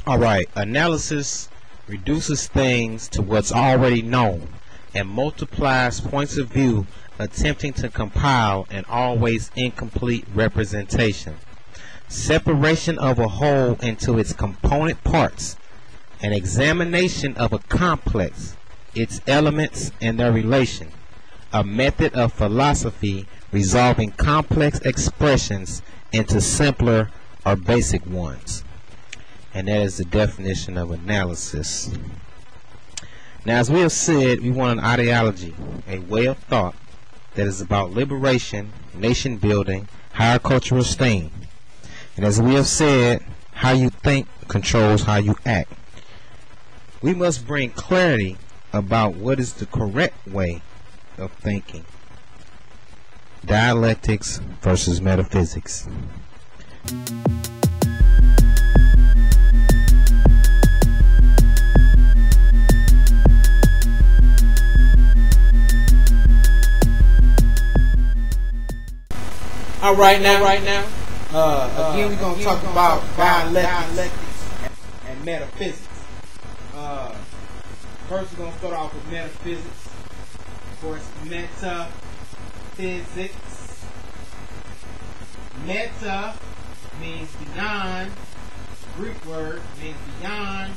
Alright, analysis reduces things to what's already known and multiplies points of view, attempting to compile an always incomplete representation. Separation of a whole into its component parts, an examination of a complex, its elements and their relation, a method of philosophy resolving complex expressions into simpler or basic ones. And that is the definition of analysis. Now, as we have said, we want an ideology, a way of thought that is about liberation, nation building, higher cultural esteem. And as we have said, how you think controls how you act. We must bring clarity about what is the correct way of thinking. Dialectics versus metaphysics. All right now, again we're going to talk about dialectics and metaphysics. First we're going to start off with metaphysics. Of course, metaphysics. Meta means beyond. Greek word means beyond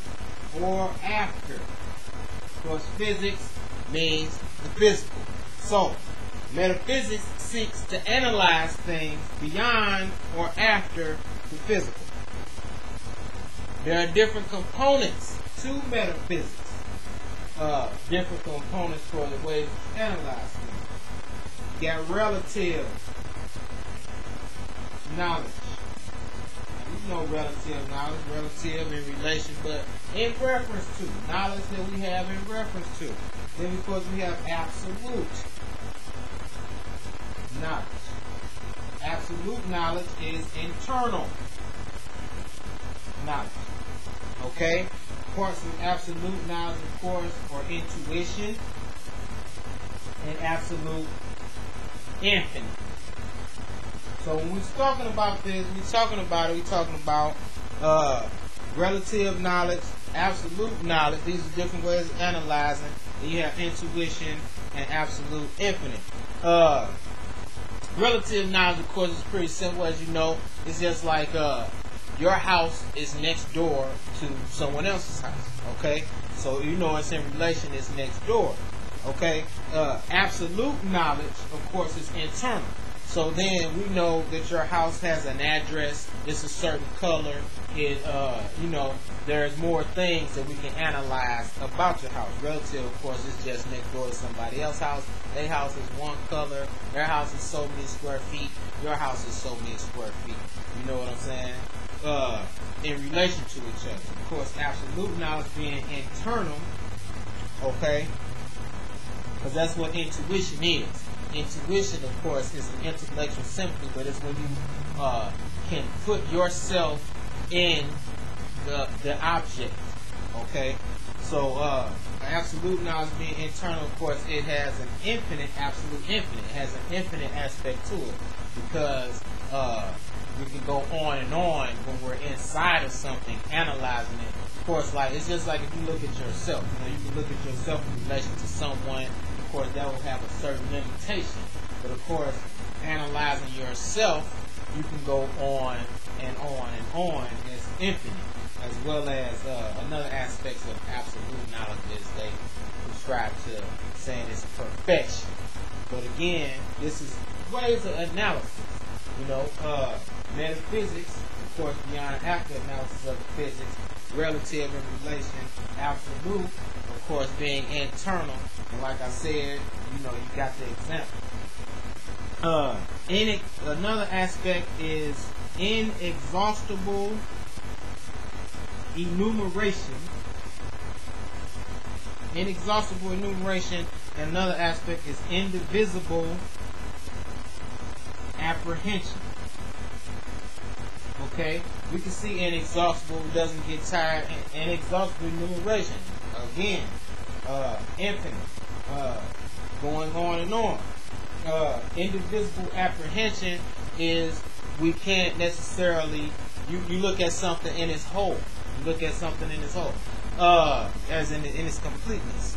or after. Of course, physics means the physical. So, metaphysics seeks to analyze things beyond or after the physical. There are different components to metaphysics. Different components for the way to analyze things. You got relative knowledge. Now, you know relative knowledge, relative in relation, but in reference to. Knowledge that we have in reference to. Then of course we have absolute knowledge. Absolute knowledge is internal knowledge. Okay? Parts of absolute knowledge, of course, are intuition and absolute infinite. So when we're talking about this, we're talking about relative knowledge, absolute knowledge. These are different ways of analyzing. And you have intuition and absolute infinite. Relative knowledge, of course, is pretty simple, as you know. It's just like your house is next door to someone else's house, okay? So you know it's in relation, it's next door, okay? Absolute knowledge, of course, is internal. So then we know that your house has an address, it's a certain color, you know, there's more things that we can analyze about your house. Relative, of course, is just next door to somebody else's house. Their house is one color, their house is so many square feet, your house is so many square feet. You know what I'm saying? In relation to each other. Of course, absolute knowledge being internal, okay? Because that's what intuition is. Intuition, of course, is an intellectual sympathy, but it's when you can put yourself in the object, okay? So, absolute knowledge being internal, of course, it has an infinite, absolute infinite. It has an infinite aspect to it, because we can go on and on when we're inside of something, analyzing it. Of course, like it's just like if you look at yourself. You know, you can look at yourself in relation to someone. Of course, that will have a certain limitation. But of course, analyzing yourself, you can go on and on and on. It's infinite. As well as another aspect of absolute knowledge is they subscribe to saying it's perfection. But again, this is ways of analysis. You know, metaphysics, of course, beyond after analysis of the physics, relative in relation, absolute, of course, being internal. And like I said, you know, you got the example. Another aspect is inexhaustible enumeration Inexhaustible enumeration, and another aspect is indivisible apprehension. Okay, we can see inexhaustible doesn't get tired. Inexhaustible enumeration, again, infinite, going on and on. Indivisible apprehension is we can't necessarily. You look at something in its whole. You look at something in its whole, as in its completeness.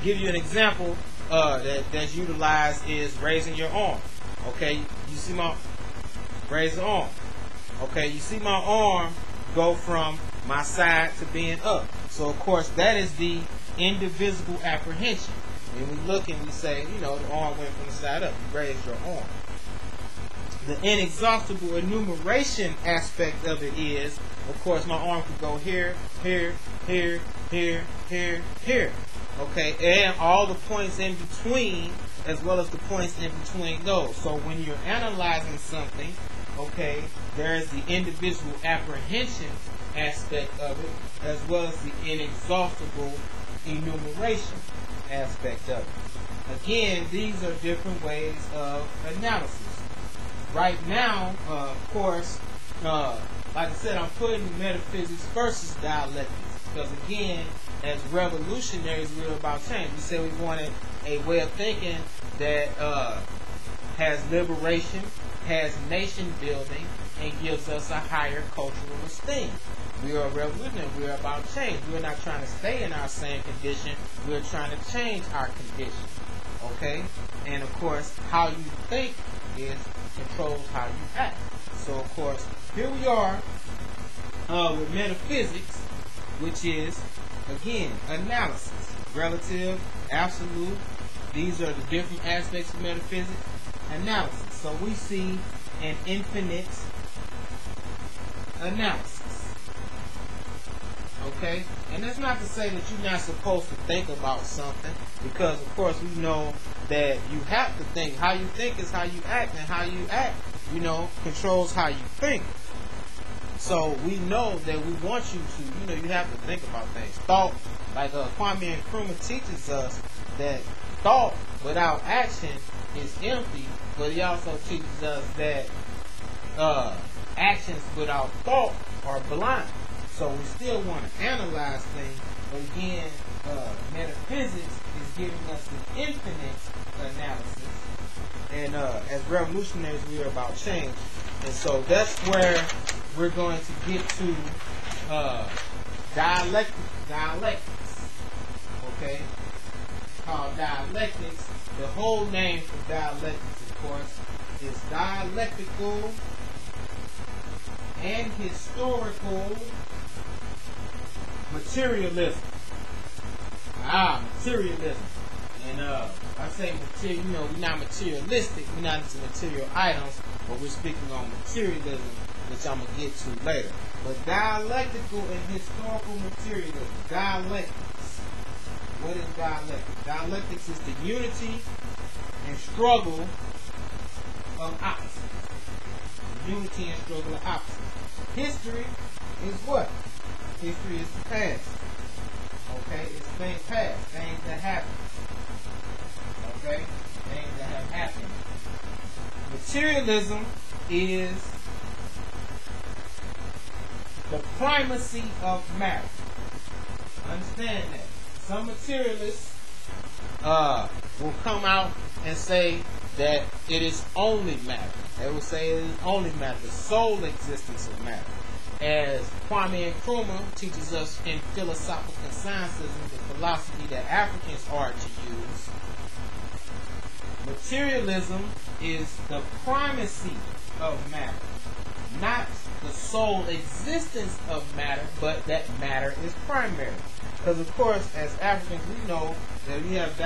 Give you an example that's utilized is raising your arm. Okay, you see my raise the arm. Okay, you see my arm go from my side to being up. So of course that is the indivisible apprehension. When we look and we say, the arm went from the side up. You raised your arm. The inexhaustible enumeration aspect of it is, of course, my arm could go here, here, here, here, here, here. Okay, and all the points in between, as well as the points in between those. So when you're analyzing something, okay, there is the indivisible apprehension aspect of it, as well as the inexhaustible enumeration aspect of it. Again, these are different ways of analysis. Right now, of course, like I said, I'm putting metaphysics versus dialectics. Because again, as revolutionaries, we're about change. We said we wanted a way of thinking that has liberation, has nation building, and gives us a higher cultural esteem. We are revolutionary. We are about change. We're not trying to stay in our same condition. We're trying to change our condition. Okay? And of course, how you think controls how you act. So of course, here we are with metaphysics, which is, again, analysis. Relative, absolute. These are the different aspects of metaphysics. Analysis. So we see an infinite analysis. Okay? And that's not to say that you're not supposed to think about something, because of course we know that you have to think. How you think is how you act, and how you act, controls how you think. So we know that we want you to, you have to think about things. Thought, like Kwame Nkrumah teaches us that thought without action is empty, but he also teaches us that actions without thought are blind. So we still want to analyze things, but again, metaphysics is giving us an infinite analysis. And as revolutionaries, we are about change. And so that's where we're going to get to dialectics. Okay? Called dialectics. The whole name for dialectics, of course, is dialectical and historical materialism. Materialism. And I say material, we're not materialistic, we're not into material items, but we're speaking on materialism, which I'm going to get to later. But dialectical and historical materialism. Dialectics. What is dialectics? Dialectics is the unity and struggle of opposites. Unity and struggle of opposites. History is what? History is the past. Okay? It's things past. Things that happen. Okay? Things that have happened. Materialism is the primacy of matter. Understand that. Some materialists will come out and say that it is only matter. They will say it is only matter, the sole existence of matter. As Kwame Nkrumah teaches us in philosophical sciences, the philosophy that Africans are to use, materialism is the primacy of matter, not the sole existence of matter, but that matter is primary. Because of course, as Africans, we know that we have